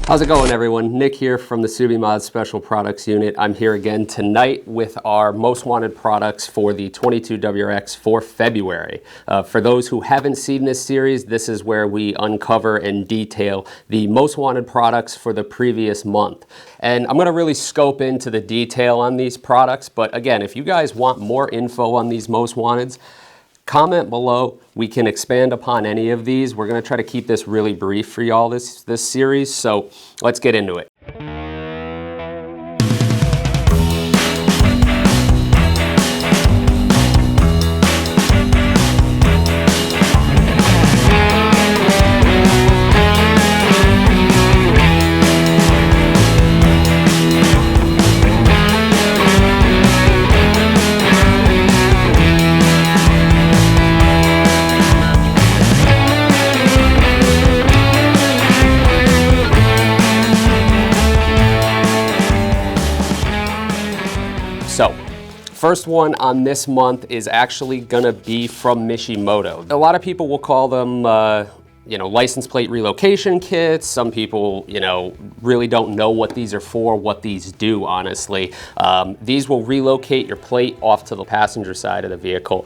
How's it going, everyone? Nick here from the Subimods Special Products Unit. I'm here again tonight with our most wanted products for the 22 WRX for February. For those who haven't seen this series, this is where we uncover and detail the most wanted products for the previous month. And I'm going to really scope into the detail on these products, but again, if you guys want more info on these most wanteds, comment below. We can expand upon any of these. We're going to try to keep this really brief for y'all this series, so let's get into it. So, first one on this month is actually gonna be from Mishimoto. A lot of people will call them, license plate relocation kits. Some people, really don't know what these are for, what these do, honestly. These will relocate your plate off to the passenger side of the vehicle.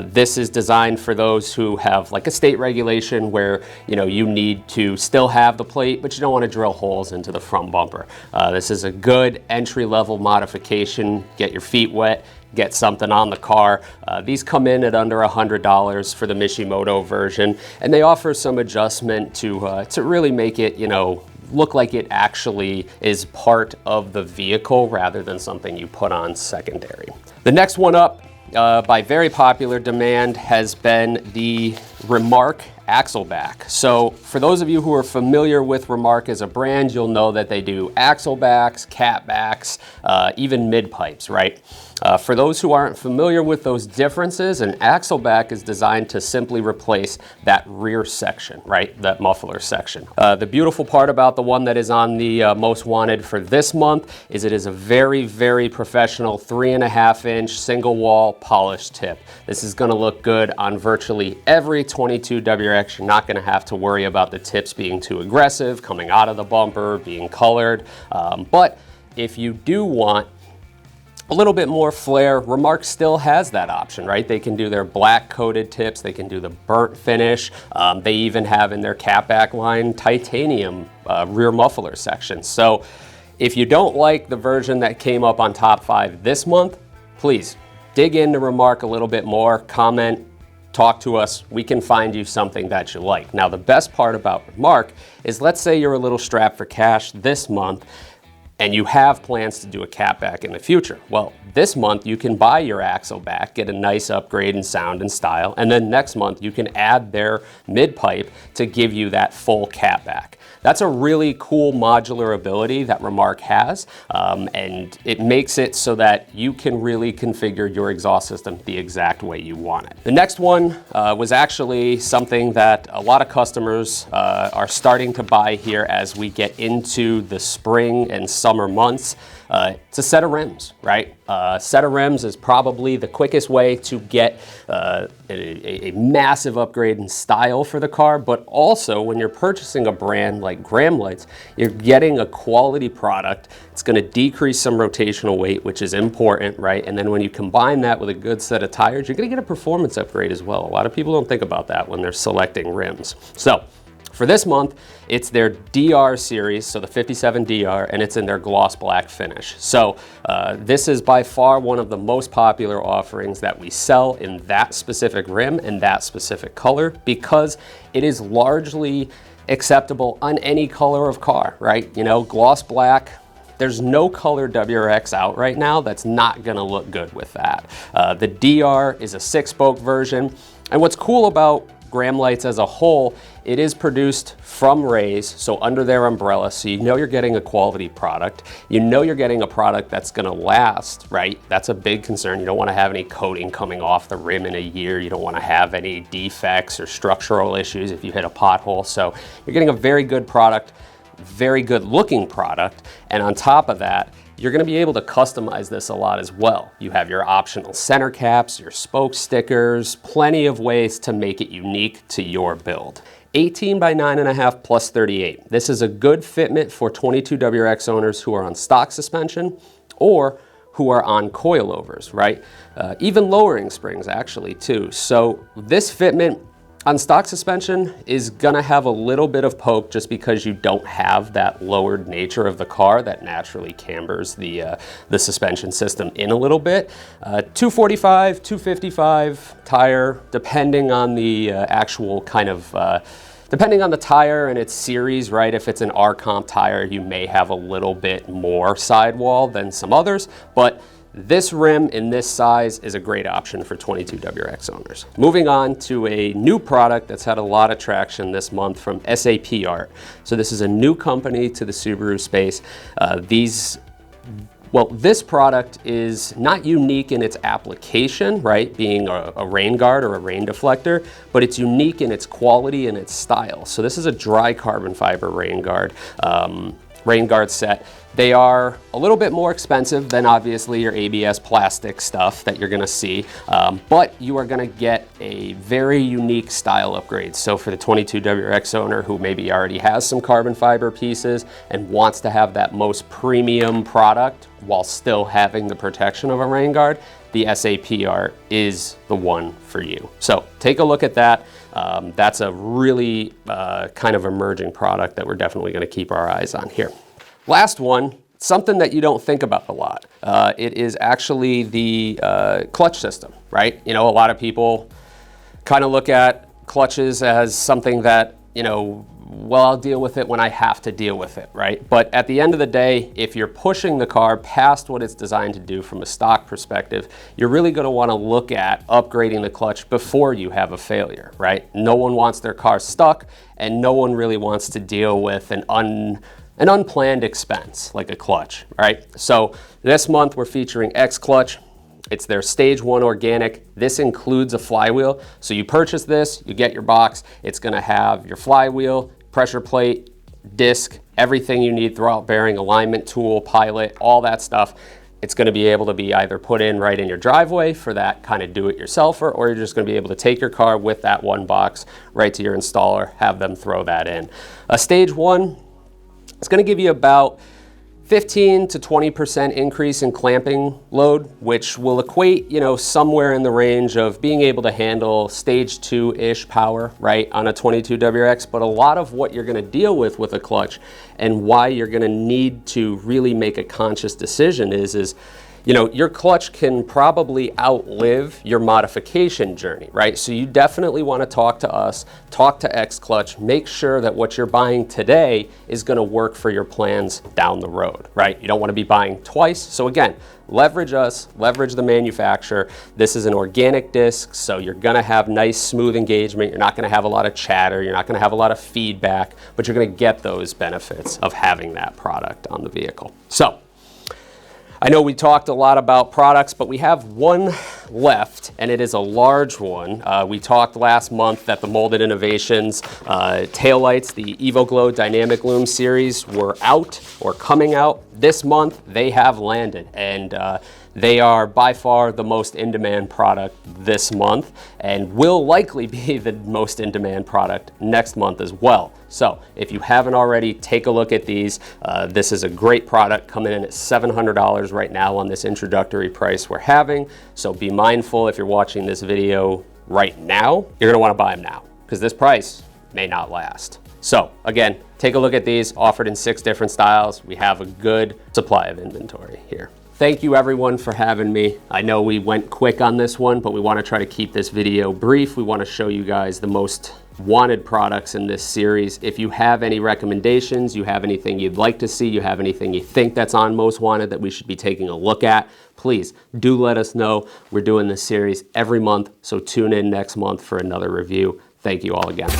This is designed for those who have like a state regulation where, you need to still have the plate, but you don't want to drill holes into the front bumper. This is a good entry-level modification. Get your feet wet, get something on the car. These come in at under $100 for the Mishimoto version, and they offer some adjustment to really make it, look like it actually is part of the vehicle rather than something you put on secondary. The next one up, by very popular demand, has been the Remark axle back. So for those of you who are familiar with Remark as a brand, you'll know that they do axle backs, cat backs, even mid pipes, right? For those who aren't familiar with those differences, an axle back is designed to simply replace that rear section, right? That muffler section. The beautiful part about the one that is on the most wanted for this month is it is a very, very professional 3.5-inch single wall polished tip. This is gonna look good on virtually every 22 WRX. You're not gonna have to worry about the tips being too aggressive, coming out of the bumper, being colored. But if you do want a little bit more flair, Remark still has that option, right? They can do their black coated tips, they can do the burnt finish. They even have in their catback line titanium rear muffler section. So if you don't like the version that came up on top 5 this month, please dig into Remark a little bit more, comment, talk to us. We can find you something that you like. Now, the best part about Remark is, let's say you're a little strapped for cash this month and you have plans to do a catback in the future. Well, this month you can buy your axle back, get a nice upgrade in sound and style, and then next month you can add their mid pipe to give you that full catback. That's a really cool modular ability that Remark has, and it makes it so that you can really configure your exhaust system the exact way you want it. The next one was actually something that a lot of customers are starting to buy here as we get into the spring and summer months. It's a set of rims, right? A set of rims is probably the quickest way to get a massive upgrade in style for the car, but also when you're purchasing a brand like Taillights, you're getting a quality product. It's going to decrease some rotational weight, which is important, right? And then when you combine that with a good set of tires, you're going to get a performance upgrade as well. A lot of people don't think about that when they're selecting rims. So for this month, it's their DR series, so the 57 DR, and it's in their gloss black finish. So this is by far one of the most popular offerings that we sell in that specific rim and that specific color, because it is largely acceptable on any color of car, right? Gloss black, there's no color WRX out right now that's not gonna look good with that. The DR is a 6-spoke version, and what's cool about Taillights as a whole, it is produced from Rays, so under their umbrella, so you're getting a quality product. You're getting a product that's gonna last, right? That's a big concern. You don't wanna have any coating coming off the rim in a year. You don't wanna have any defects or structural issues if you hit a pothole. So you're getting a very good product, very good looking product, and on top of that, you're gonna be able to customize this a lot as well. You have your optional center caps, your spoke stickers, plenty of ways to make it unique to your build. 18 by 9.5 plus 38. This is a good fitment for 22 WRX owners who are on stock suspension or who are on coilovers, right? Even lowering springs actually too. So this fitment on stock suspension is gonna have a little bit of poke just because you don't have that lowered nature of the car that naturally cambers the suspension system in a little bit. 245, 255 tire, depending on the actual kind of, depending on the tire and its series, right? If it's an R-Comp tire, you may have a little bit more sidewall than some others, but this rim in this size is a great option for 22 WRX owners. Moving on to a new product that's had a lot of traction this month from SAPart. So this is a new company to the Subaru space. This product is not unique in its application, right? Being a rain guard or a rain deflector, but it's unique in its quality and its style. So this is a dry carbon fiber rain guard set. They are a little bit more expensive than obviously your ABS plastic stuff that you're gonna see, but you are gonna get a very unique style upgrade. So for the 22 WRX owner who maybe already has some carbon fiber pieces and wants to have that most premium product while still having the protection of a rain guard, the SAPart is the one for you. So take a look at that. That's a really kind of emerging product that we're definitely gonna keep our eyes on here. Last one, something that you don't think about a lot. It is actually the clutch system, right? You know, a lot of people kind of look at clutches as something that, you know, well, I'll deal with it when I have to deal with it, right? But at the end of the day, if you're pushing the car past what it's designed to do from a stock perspective, you're really gonna wanna look at upgrading the clutch before you have a failure, right? No one wants their car stuck, and no one really wants to deal with an unplanned expense like a clutch, right? So this month we're featuring XCLUTCH. It's their stage 1 organic. This includes a flywheel. So you purchase this, you get your box. It's gonna have your flywheel, pressure plate, disc, everything you need, throwout bearing, alignment tool, pilot, all that stuff. It's gonna be able to be either put in right in your driveway for that kind of do-it-yourselfer, or you're just gonna be able to take your car with that one box right to your installer, have them throw that in. A stage 1, it's gonna give you about 15 to 20% increase in clamping load, which will equate, you know, somewhere in the range of being able to handle stage 2-ish power, right, on a 22 WRX. But a lot of what you're gonna deal with a clutch and why you're gonna need to really make a conscious decision is, you know, your clutch can probably outlive your modification journey, right? So you definitely want to talk to us, talk to XCLUTCH, make sure that what you're buying today is going to work for your plans down the road, right? You don't want to be buying twice. So again, leverage us, leverage the manufacturer. This is an organic disc, so you're going to have nice, smooth engagement. You're not going to have a lot of chatter. You're not going to have a lot of feedback, but you're going to get those benefits of having that product on the vehicle. So I know we talked a lot about products, but we have one left, and it is a large one. We talked last month that the Molded Innovations taillights, the EvoGlow Dynamic Loom series, were out or coming out. This month, they have landed, and they are by far the most in-demand product this month, and will likely be the most in-demand product next month as well. So if you haven't already, take a look at these. This is a great product coming in at $700 right now on this introductory price we're having. So be mindful if you're watching this video right now, you're gonna wanna buy them now because this price may not last. So again, take a look at these, offered in 6 different styles. We have a good supply of inventory here. Thank you everyone for having me. I know we went quick on this one, but we want to try to keep this video brief. We want to show you guys the most wanted products in this series. If you have any recommendations, you have anything you'd like to see, you have anything you think that's on Most Wanted that we should be taking a look at, please do let us know. We're doing this series every month, so tune in next month for another review. Thank you all again.